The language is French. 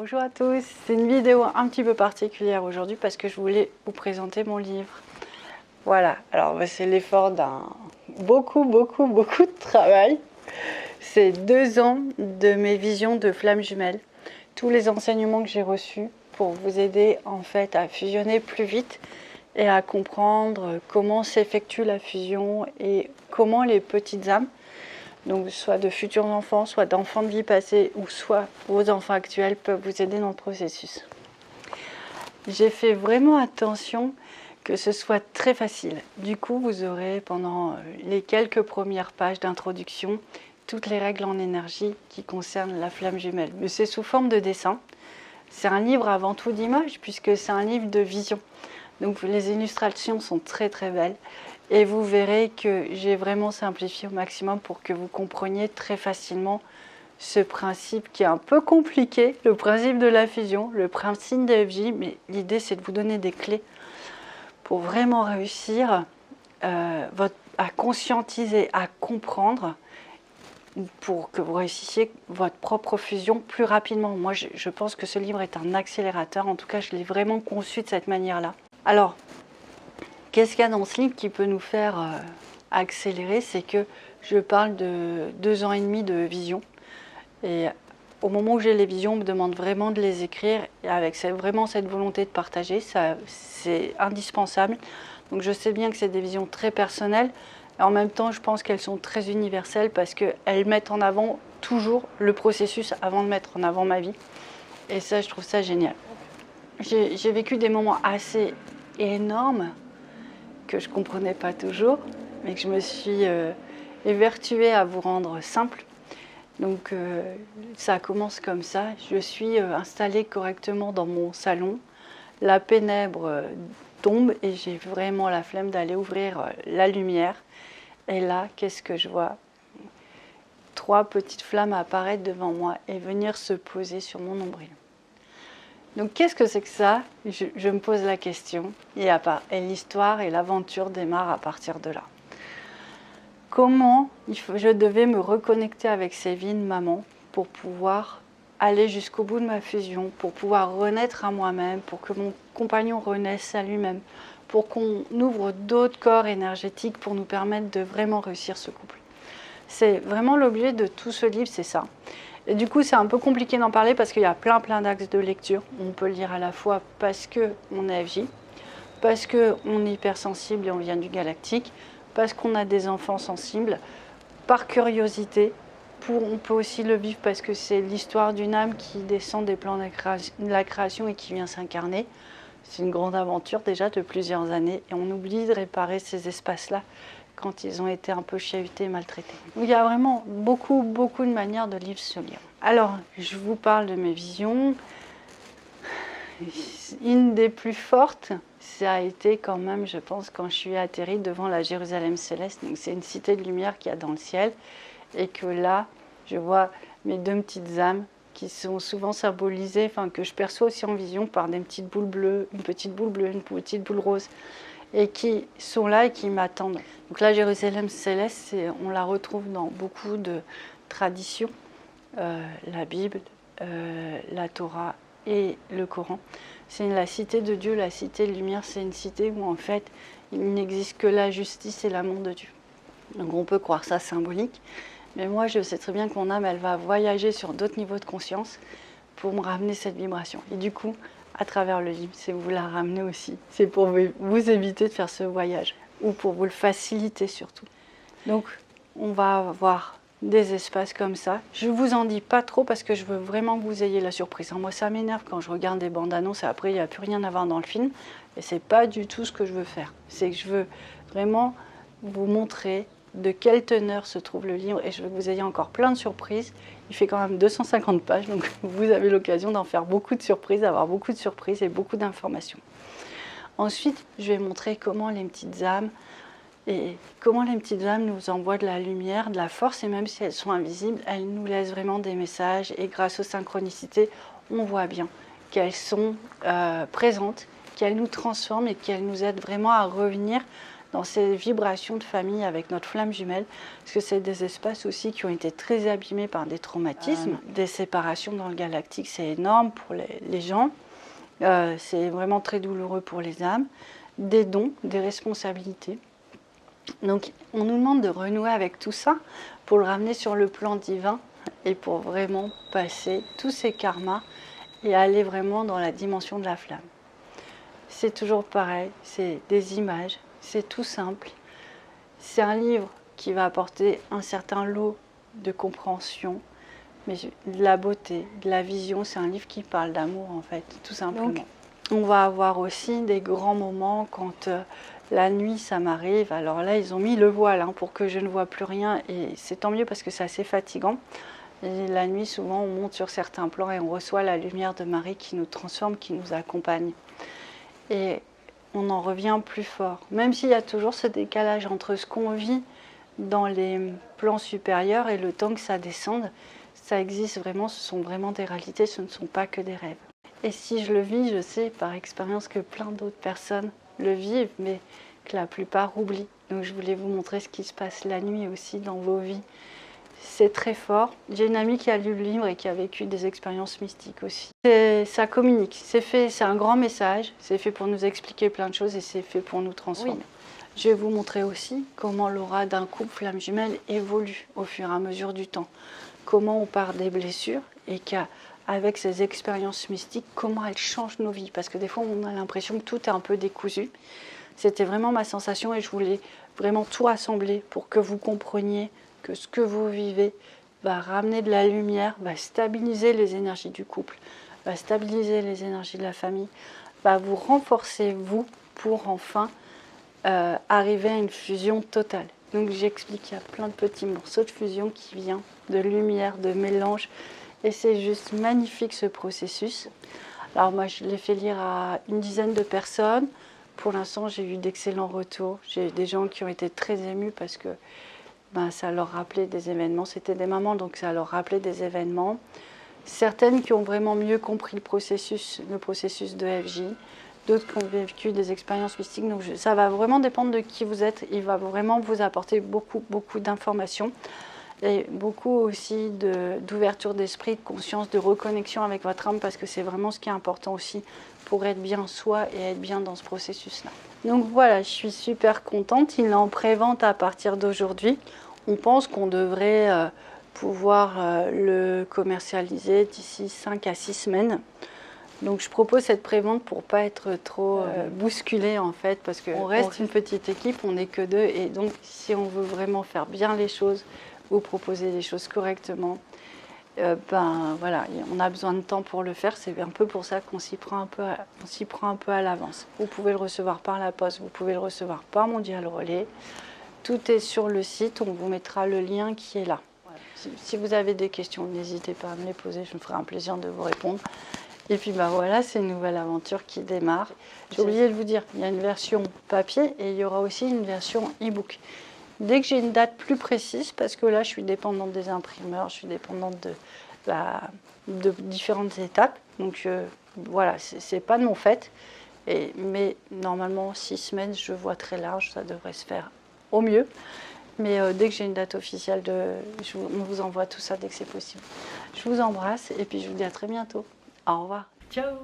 Bonjour à tous, c'est une vidéo un petit peu particulière aujourd'hui parce que je voulais vous présenter mon livre. Voilà, alors c'est l'effort d'un beaucoup de travail. C'est 2 ans de mes visions de flammes jumelles. Tous les enseignements que j'ai reçus pour vous aider en fait à fusionner plus vite et à comprendre comment s'effectue la fusion et comment les petites âmes, donc soit de futurs enfants, soit d'enfants de vie passée, ou soit vos enfants actuels, peuvent vous aider dans le processus. J'ai fait vraiment attention que ce soit très facile. Du coup, vous aurez pendant les quelques premières pages d'introduction toutes les règles en énergie qui concernent la flamme jumelle. Mais c'est sous forme de dessin. C'est un livre avant tout d'images puisque c'est un livre de vision. Donc les illustrations sont très belles. Et vous verrez que j'ai vraiment simplifié au maximum pour que vous compreniez très facilement ce principe qui est un peu compliqué, le principe de la fusion, le principe de FJ, mais l'idée c'est de vous donner des clés pour vraiment réussir à conscientiser, à comprendre, pour que vous réussissiez votre propre fusion plus rapidement. Moi je pense que ce livre est un accélérateur, en tout cas je l'ai vraiment conçu de cette manière-là. Alors, qu'est-ce qu'il y a dans ce livre qui peut nous faire accélérer? C'est que je parle de 2 ans et demi de vision. Et au moment où j'ai les visions, on me demande vraiment de les écrire. Et avec vraiment cette volonté de partager, c'est indispensable. Donc je sais bien que c'est des visions très personnelles. Et en même temps, je pense qu'elles sont très universelles parce qu'elles mettent en avant toujours le processus avant de mettre en avant ma vie. Et ça, je trouve ça génial. J'ai vécu des moments assez énormes que je ne comprenais pas toujours, mais que je me suis évertuée à vous rendre simple. Donc ça commence comme ça. Je suis installée correctement dans mon salon. La pénombre tombe et j'ai vraiment la flemme d'aller ouvrir la lumière. Et là, qu'est-ce que je vois? 3 petites flammes apparaître devant moi et venir se poser sur mon nombril. Donc qu'est-ce que c'est que ça? Je me pose la question et l'histoire et l'aventure démarrent à partir de là. Comment je devais me reconnecter avec ces vies de maman pour pouvoir aller jusqu'au bout de ma fusion, pour pouvoir renaître à moi-même, pour que mon compagnon renaisse à lui-même, pour qu'on ouvre d'autres corps énergétiques pour nous permettre de vraiment réussir ce couple. C'est vraiment l'objet de tout ce livre, c'est ça. Et du coup, c'est un peu compliqué d'en parler parce qu'il y a plein d'axes de lecture. On peut le lire à la fois parce qu'on est FJ, parce qu'on est hypersensible et on vient du galactique, parce qu'on a des enfants sensibles, par curiosité. On peut aussi le vivre parce que c'est l'histoire d'une âme qui descend des plans de la création et qui vient s'incarner. C'est une grande aventure déjà de plusieurs années et on oublie de réparer ces espaces-là quand ils ont été un peu chahutés et maltraités. Il y a vraiment beaucoup de manières de lire ce livre. Alors, je vous parle de mes visions. Une des plus fortes, ça a été quand même, je pense, quand je suis atterrie devant la Jérusalem céleste. Donc, c'est une cité de lumière qu'il y a dans le ciel. Et que là, je vois mes 2 petites âmes qui sont souvent symbolisées, que je perçois aussi en vision par des petites boules bleues, une petite boule bleue, une petite boule rose, et qui sont là et qui m'attendent. Donc la Jérusalem céleste, on la retrouve dans beaucoup de traditions, la Bible, la Torah et le Coran. C'est la cité de Dieu, la cité de lumière, c'est une cité où en fait il n'existe que la justice et l'amour de Dieu. Donc on peut croire ça symbolique, mais moi je sais très bien que mon âme elle va voyager sur d'autres niveaux de conscience pour me ramener cette vibration. Et du coup, à travers le livre, c'est vous la ramener aussi. C'est pour vous éviter de faire ce voyage, ou pour vous le faciliter surtout. Donc, on va avoir des espaces comme ça. Je ne vous en dis pas trop parce que je veux vraiment que vous ayez la surprise. Moi, ça m'énerve quand je regarde des bandes annonces et après, il n'y a plus rien à voir dans le film. Et ce n'est pas du tout ce que je veux faire. C'est que je veux vraiment vous montrer de quelle teneur se trouve le livre et je veux que vous ayez encore plein de surprises. Il fait quand même 250 pages, donc vous avez l'occasion d'en faire beaucoup de surprises, d'avoir beaucoup de surprises et beaucoup d'informations. Ensuite, je vais montrer comment les petites âmes nous envoient de la lumière, de la force, et même si elles sont invisibles, elles nous laissent vraiment des messages et grâce aux synchronicités, on voit bien qu'elles sont présentes, qu'elles nous transforment et qu'elles nous aident vraiment à revenir dans ces vibrations de famille avec notre flamme jumelle, parce que c'est des espaces aussi qui ont été très abîmés par des traumatismes, des séparations dans le galactique, c'est énorme pour les gens, c'est vraiment très douloureux pour les âmes, des dons, des responsabilités. Donc on nous demande de renouer avec tout ça pour le ramener sur le plan divin et pour vraiment passer tous ces karmas et aller vraiment dans la dimension de la flamme. C'est toujours pareil, c'est des images, c'est tout simple. C'est un livre qui va apporter un certain lot de compréhension, mais de la beauté, de la vision. C'est un livre qui parle d'amour en fait, tout simplement. Donc, on va avoir aussi des grands moments quand la nuit ça m'arrive. Alors là ils ont mis le voile pour que je ne vois plus rien et c'est tant mieux parce que c'est assez fatigant. Et la nuit souvent on monte sur certains plans et on reçoit la lumière de Marie qui nous transforme, qui nous accompagne. Et on en revient plus fort. Même s'il y a toujours ce décalage entre ce qu'on vit dans les plans supérieurs et le temps que ça descende, ça existe vraiment, ce sont vraiment des réalités, ce ne sont pas que des rêves. Et si je le vis, je sais par expérience que plein d'autres personnes le vivent, mais que la plupart oublient. Donc je voulais vous montrer ce qui se passe la nuit aussi dans vos vies. C'est très fort. J'ai une amie qui a lu le livre et qui a vécu des expériences mystiques aussi. Ça communique, c'est un grand message, c'est fait pour nous expliquer plein de choses et c'est fait pour nous transformer. Oui. Je vais vous montrer aussi comment l'aura d'un couple flamme jumelle évolue au fur et à mesure du temps. Comment on part des blessures et qu'avec ces expériences mystiques, comment elles changent nos vies. Parce que des fois, on a l'impression que tout est un peu décousu. C'était vraiment ma sensation et je voulais vraiment tout assembler pour que vous compreniez que ce que vous vivez va ramener de la lumière, va stabiliser les énergies du couple, va stabiliser les énergies de la famille, va vous renforcer, vous, pour enfin arriver à une fusion totale. Donc j'explique qu'il y a plein de petits morceaux de fusion qui viennent de lumière, de mélange, et c'est juste magnifique ce processus. Alors moi je l'ai fait lire à une dizaine de personnes. Pour l'instant j'ai eu d'excellents retours. J'ai eu des gens qui ont été très émus parce que ça leur rappelait des événements. C'était des mamans, donc ça leur rappelait des événements. Certaines qui ont vraiment mieux compris le processus de FJ, d'autres qui ont vécu des expériences mystiques. Donc ça va vraiment dépendre de qui vous êtes. Il va vraiment vous apporter beaucoup d'informations et beaucoup aussi d'ouverture d'esprit, de conscience, de reconnexion avec votre âme, parce que c'est vraiment ce qui est important aussi pour être bien soi et être bien dans ce processus-là. Donc voilà, je suis super contente. Il est en pré-vente à partir d'aujourd'hui. On pense qu'on devrait pouvoir le commercialiser d'ici 5 à 6 semaines. Donc je propose cette prévente pour pas être trop bousculé en fait, parce qu'on reste une petite équipe, on n'est que deux, et donc si on veut vraiment faire bien les choses, vous proposer les choses correctement, voilà, on a besoin de temps pour le faire. C'est un peu pour ça qu'on s'y prend un peu à l'avance. Vous pouvez le recevoir par la poste, vous pouvez le recevoir par Mondial Relais. Tout est sur le site, on vous mettra le lien qui est là. Voilà. Si vous avez des questions, n'hésitez pas à me les poser, je me ferai un plaisir de vous répondre. Et puis voilà, c'est une nouvelle aventure qui démarre. J'ai oublié de vous dire, il y a une version papier et il y aura aussi une version e-book. Dès que j'ai une date plus précise, parce que là je suis dépendante des imprimeurs, je suis dépendante de différentes étapes, donc voilà, c'est pas de mon fait, mais normalement 6 semaines, je vois très large, ça devrait se faire au mieux. Mais dès que j'ai une date officielle, on vous envoie tout ça dès que c'est possible. Je vous embrasse et puis je vous dis à très bientôt. Au revoir. Ciao.